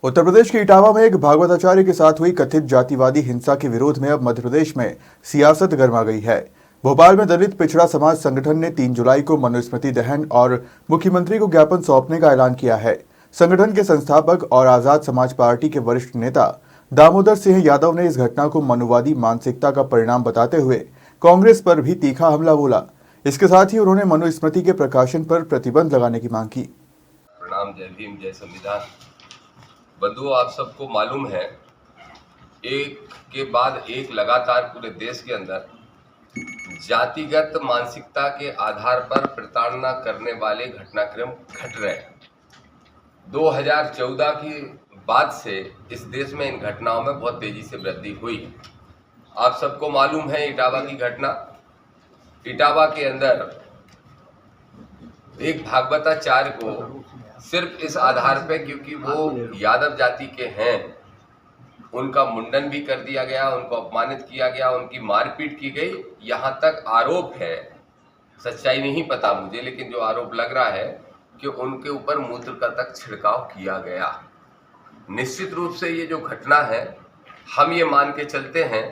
उत्तर प्रदेश के इटावा में एक भागवताचार्य के साथ हुई कथित जातिवादी हिंसा के विरोध में अब मध्य प्रदेश में सियासत गर्मा गई है। भोपाल में दलित पिछड़ा समाज संगठन ने 3 जुलाई को मनुस्मृति दहन और मुख्यमंत्री को ज्ञापन सौंपने का ऐलान किया है। संगठन के संस्थापक और आजाद समाज पार्टी के वरिष्ठ नेता दामोदर सिंह यादव ने इस घटना को मनुवादी मानसिकता का परिणाम बताते हुए कांग्रेस पर भी तीखा हमला बोला। इसके साथ ही उन्होंने मनुस्मृति के प्रकाशन पर प्रतिबंध लगाने की मांग की। प्रणाम। जय भीम, जय संविधान। बंधुओं, आप सबको मालूम है, एक के बाद एक लगातार पूरे देश के अंदर जातिगत मानसिकता के आधार पर प्रताड़ना करने वाले घटनाक्रम घट रहे हैं। 2014 के बाद से इस देश में इन घटनाओं में बहुत तेजी से वृद्धि हुई। आप सबको मालूम है इटावा की घटना। इटावा के अंदर एक भागवताचार्य को सिर्फ इस आधार पे क्योंकि वो यादव जाति के हैं, उनका मुंडन भी कर दिया गया, उनको अपमानित किया गया, उनकी मारपीट की गई। यहाँ तक आरोप है, सच्चाई नहीं पता मुझे, लेकिन जो आरोप लग रहा है कि उनके ऊपर मूत्र का तक छिड़काव किया गया। निश्चित रूप से ये जो घटना है, हम ये मान के चलते हैं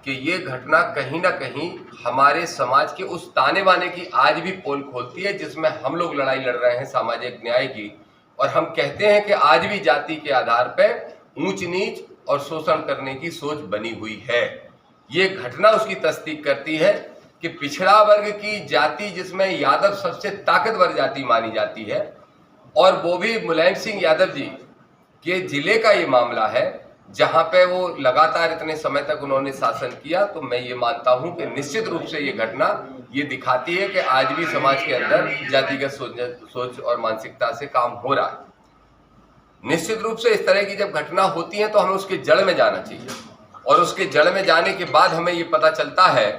कि ये घटना कहीं ना कहीं हमारे समाज के उस ताने बाने की आज भी पोल खोलती है जिसमें हम लोग लड़ाई लड़ रहे हैं सामाजिक न्याय की। और हम कहते हैं कि आज भी जाति के आधार पर ऊंच नीच और शोषण करने की सोच बनी हुई है। ये घटना उसकी तस्दीक करती है कि पिछड़ा वर्ग की जाति, जिसमें यादव सबसे ताकतवर जाति मानी जाती है, और वो भी मुलायम सिंह यादव जी के जिले का ये मामला है जहां पे वो लगातार इतने समय तक उन्होंने शासन किया। तो मैं ये मानता हूं कि निश्चित रूप से ये घटना ये दिखाती है कि आज भी समाज के अंदर जातिगत सोच और मानसिकता से काम हो रहा है। निश्चित रूप से इस तरह की जब घटना होती है तो हमें उसके जड़ में जाना चाहिए, और उसके जड़ में जाने के बाद हमें ये पता चलता है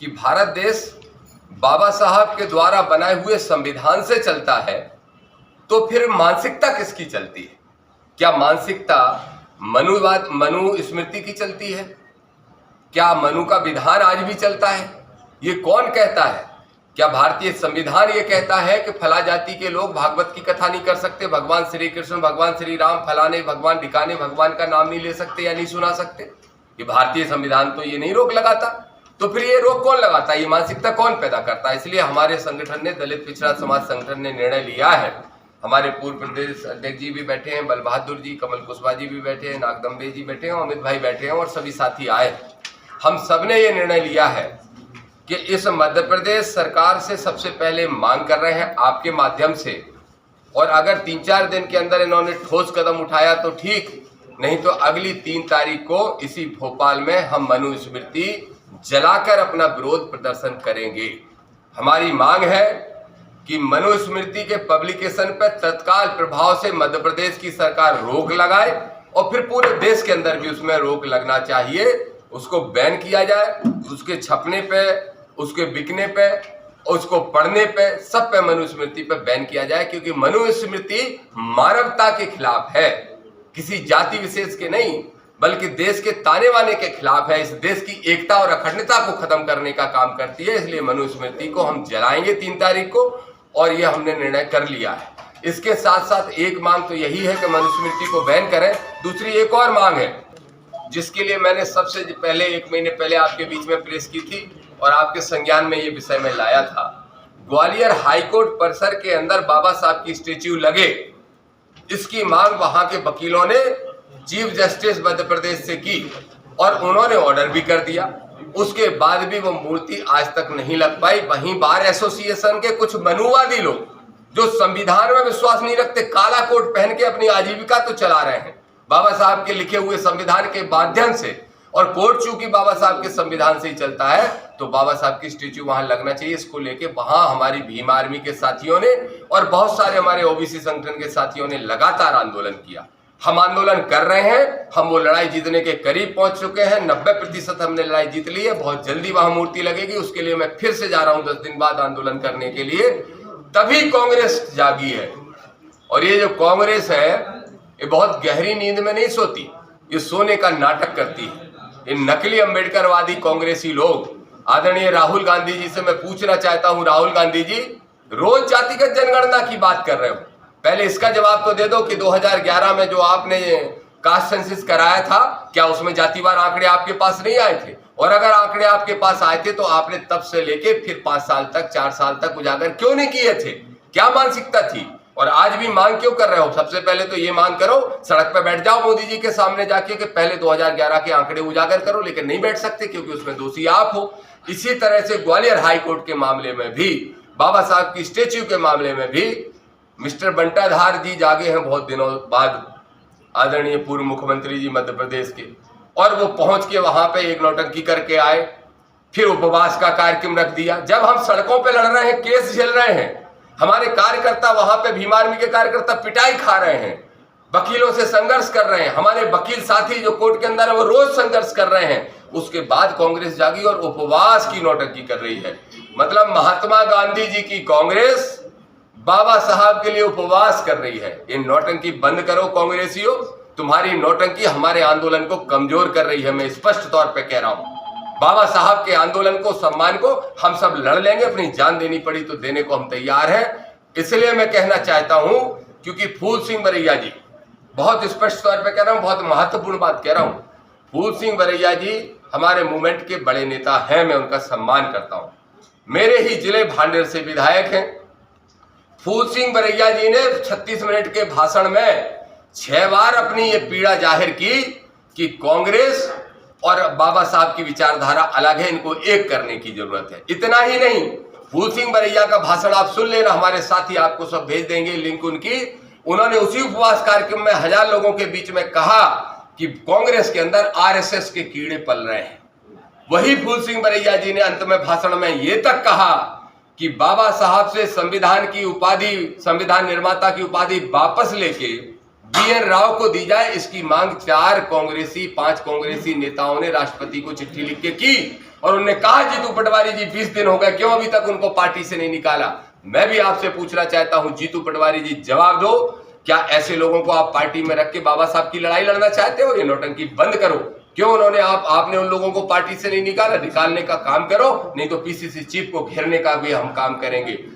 कि भारत देश बाबा साहब के द्वारा बनाए हुए संविधान से चलता है। तो फिर मानसिकता किसकी चलती है? क्या मानसिकता मनुस्मृति की चलती है? क्या मनु का विधान आज भी चलता है? ये कौन कहता है? क्या भारतीय संविधान ये कहता है कि फला जाति के लोग भागवत की कथा नहीं कर सकते, भगवान श्री कृष्ण, भगवान श्री राम, फलाने भगवान ढिकाने भगवान का नाम नहीं ले सकते या नहीं सुना सकते? ये भारतीय संविधान तो ये नहीं रोक लगाता। तो फिर ये रोक कौन लगाता है? ये मानसिकता कौन पैदा करता है? इसलिए हमारे संगठन ने, दलित पिछड़ा समाज संगठन ने निर्णय लिया है। हमारे पूर्व प्रदेश अध्यक्ष जी भी बैठे हैं, बल बहादुर जी, कमल कुशवाहा जी भी बैठे हैं, नागदम्बे जी बैठे हैं, अमित भाई बैठे हैं, और सभी साथी आए। हम सब ने ये निर्णय लिया है कि इस मध्य प्रदेश सरकार से सबसे पहले मांग कर रहे हैं आपके माध्यम से, और अगर 3-4 दिन के अंदर इन्होंने ठोस कदम उठाया तो ठीक, नहीं तो अगली 3 तारीख को इसी भोपाल में हम मनुस्मृति जलाकर अपना विरोध प्रदर्शन करेंगे। हमारी मांग है कि मनुस्मृति के पब्लिकेशन पर तत्काल प्रभाव से मध्य प्रदेश की सरकार रोक लगाए, और फिर पूरे देश के अंदर भी उसमें रोक लगना चाहिए। उसको बैन किया जाए, उसके छपने पे, उसके बिकने पे, उसको पढ़ने पे, सब पे मनुस्मृति पे बैन किया जाए, क्योंकि मनुस्मृति मानवता के खिलाफ है, किसी जाति विशेष के नहीं, बल्कि देश के ताने बाने के खिलाफ है। इस देश की एकता और अखंडता को खत्म करने का काम करती है। इसलिए मनुस्मृति को हम जलाएंगे 3 तारीख को, और ये हमने निर्णय कर लिया है। इसके साथ साथ एक मांग तो यही है कि मनुस्मृति को बैन करें। दूसरी एक और मांग है जिसके लिए मैंने सबसे पहले 1 महीने पहले आपके बीच में प्रेस की थी और आपके संज्ञान में ये विषय में लाया था। ग्वालियर हाईकोर्ट परिसर के अंदर बाबा साहब की स्टेच्यू लगे, इसकी मांग वहां के वकीलों ने चीफ जस्टिस मध्य प्रदेश से की, और उन्होंने ऑर्डर भी कर दिया। उसके बाद भी वो मूर्ति आज तक नहीं लग पाई। वहीं बार एसोसिएशन के कुछ मनुवादी लोग जो संविधान में विश्वास नहीं रखते, काला कोट पहन के अपनी आजीविका तो चला रहे हैं बाबा साहब के लिखे हुए संविधान के माध्यम से, और कोर्ट चूंकि बाबा साहब के संविधान से ही चलता है, तो बाबा साहब की स्टेच्यू वहां लगना चाहिए। इसको लेके वहां हमारी भीम आर्मी के साथियों ने और बहुत सारे हमारे ओबीसी संगठन के साथियों ने लगातार आंदोलन किया। हम आंदोलन कर रहे हैं, हम वो लड़ाई जीतने के करीब पहुंच चुके हैं। 90% हमने लड़ाई जीत ली है। बहुत जल्दी वहां मूर्ति लगेगी, उसके लिए मैं फिर से जा रहा हूं 10 दिन बाद आंदोलन करने के लिए। तभी कांग्रेस जागी है, और ये जो कांग्रेस है ये बहुत गहरी नींद में नहीं सोती, ये सोने का नाटक करती है। ये नकली अम्बेडकरवादी कांग्रेसी लोग। आदरणीय राहुल गांधी जी से मैं पूछना चाहता हूं, राहुल गांधी जी, रोज जातिगत जनगणना की बात कर रहे हो, पहले इसका जवाब तो दे दो कि 2011 में जो आपने कास्ट सेंसस कराया था, क्या उसमें जातिवार आंकड़े आपके पास नहीं आए थे? और अगर आंकड़े आपके पास आए थे तो आपने तब से लेके फिर 5 साल तक, 4 साल तक उजागर क्यों नहीं किए थे? क्या मानसिकता थी? और आज भी मांग क्यों कर रहे हो? सबसे पहले तो ये मांग करो, सड़क पे बैठ जाओ मोदी जी के सामने जाके कि पहले 2011 के आंकड़े उजागर करो, लेकिन नहीं बैठ सकते क्योंकि उसमें दोषी आप हो। इसी तरह से ग्वालियर हाई कोर्ट के मामले में भी, बाबा साहब की स्टेच्यू के मामले में भी मिस्टर बंटाधार जी जागे हैं बहुत दिनों बाद, आदरणीय पूर्व मुख्यमंत्री जी मध्य प्रदेश के, और वो पहुंच के वहां पे एक नौटंकी करके आए, फिर उपवास का कार्यक्रम रख दिया। जब हम सड़कों पे लड़ रहे हैं, केस झेल रहे हैं, हमारे कार्यकर्ता वहां पे भीम आर्मी के कार्यकर्ता पिटाई खा रहे हैं, वकीलों से संघर्ष कर रहे हैं, हमारे वकील साथी जो कोर्ट के अंदर है वो रोज संघर्ष कर रहे हैं, उसके बाद कांग्रेस जागी और उपवास की नौटंकी कर रही है। मतलब महात्मा गांधी जी की कांग्रेस बाबा साहब के लिए उपवास कर रही है। इन नौटंकी बंद करो कांग्रेसियों, तुम्हारी नौटंकी हमारे आंदोलन को कमजोर कर रही है। मैं स्पष्ट तौर पे कह रहा हूं, बाबा साहब के आंदोलन को, सम्मान को हम सब लड़ लेंगे, अपनी जान देनी पड़ी तो देने को हम तैयार हैं। इसलिए मैं कहना चाहता हूं, क्योंकि फूल सिंह बरैया जी, बहुत स्पष्ट तौर पे कह रहा हूं, बहुत महत्वपूर्ण बात कह रहा हूं, फूल सिंह बरैया जी हमारे मूवमेंट के बड़े नेता हैं, मैं उनका सम्मान करता हूं, मेरे ही जिले भांडेर से विधायक हैं। फूल सिंह बरैया जी ने 36 मिनट के भाषण में 6 बार अपनी ये पीड़ा जाहिर की कि कांग्रेस और बाबा साहब की विचारधारा अलग है, इनको एक करने की जरूरत है। इतना ही नहीं, फूल सिंह बरैया का भाषण आप सुन लेना, हमारे साथी आपको सब भेज देंगे लिंक उनकी। उन्होंने उसी उपवास कार्यक्रम में 1000 लोगों के बीच में कहा कि कांग्रेस के अंदर आरएसएस के कीड़े पल रहे हैं। वही फूल सिंह बरैया जी ने अंत में भाषण में ये तक कहा कि बाबा साहब से संविधान की उपाधि, संविधान निर्माता की उपाधि वापस लेके BN राव को दी जाए, इसकी मांग 4 कांग्रेसी 5 कांग्रेसी नेताओं ने राष्ट्रपति को चिट्ठी लिख के की। और उन्होंने कहा जीतू पटवारी जी 20 दिन हो गए, क्यों अभी तक उनको पार्टी से नहीं निकाला? मैं भी आपसे पूछना चाहता हूं, जीतू पटवारी जी जवाब दो, क्या ऐसे लोगों को आप पार्टी में रख के बाबा साहब की लड़ाई लड़ना चाहते हो? ये नौटंकी बंद करो। क्यों उन्होंने आपने उन लोगों को पार्टी से नहीं निकाला? निकालने का काम करो, नहीं तो PCC चीफ को घेरने का भी हम काम करेंगे।